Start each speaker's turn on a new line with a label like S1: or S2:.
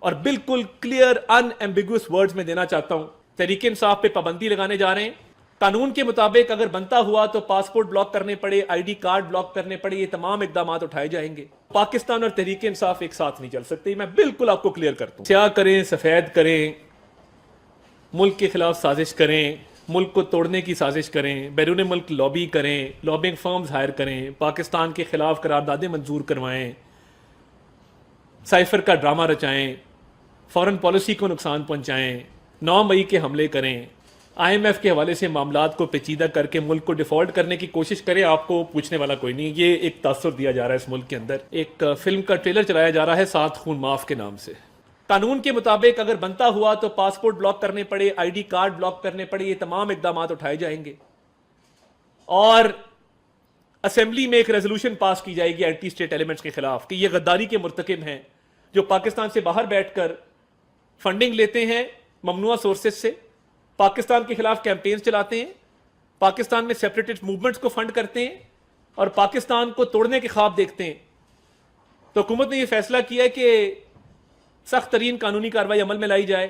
S1: और बिल्कुल clear unambiguous words में देना चाहता हूं। तहरीक इंसाफ पे पाबंदी लगाने जा रहे हैं। कानून के मुताबिक अगर बनता हुआ तो पासपोर्ट ब्लॉक करने पड़े, आईडी कार्ड ब्लॉक करने पड़े, ये तमाम इकदाम उठाए जाएंगे। पाकिस्तान और तहरीक इंसाफ एक साथ नहीं चल सकती, मैं बिल्कुल आपको क्लियर करता हूं। क्या करें, सफेद करें, मुल्क के खिलाफ साजिश करें, मुल्क को तोड़ने की साजिश करें, बैरून मुल्क लॉबी करें, लॉबिंग फर्म्स हायर करें, पाकिस्तान के खिलाफ करारदादें मंजूर करवाएं, साइफर का ड्रामा रचाएं, फॉरेन पॉलिसी को नुकसान पहुंचाएं, 9 मई के हमले करें, IMF के हवाले से मामलात को पेचीदा करके मुल्क को डिफॉल्ट करने की कोशिश करें, आपको पूछने वाला कोई नहीं। ये एक तासुर दिया जा रहा है इस मुल्क के अंदर। एक फिल्म का ट्रेलर चलाया जा रहा है 7 खून माफ के नाम से। कानून के मुताबिक अगर बनता हुआ तो पासपोर्ट ब्लॉक करने पड़े, आईडी कार्ड ब्लॉक करने पड़े, ये तमाम इकदाम उठाए जाएंगे और असेंबली में एक रेजोल्यूशन पास की जाएगी एंटी स्टेट एलिमेंट्स के खिलाफ कि ये गद्दारी के मुर्तकिब हैं जो पाकिस्तान से बाहर बैठकर फंडिंग लेते हैं ममनुआ सोर्सेज से, पाकिस्तान के खिलाफ कैंपेन्स चलाते हैं, पाकिस्तान में सेपरेटिस्ट मूवमेंट्स को फंड करते हैं और पाकिस्तान को तोड़ने के ख्वाब देखते हैं। तो हुकूमत ने यह फैसला किया है कि सख्त तरीन कानूनी कार्रवाई अमल में लाई जाए।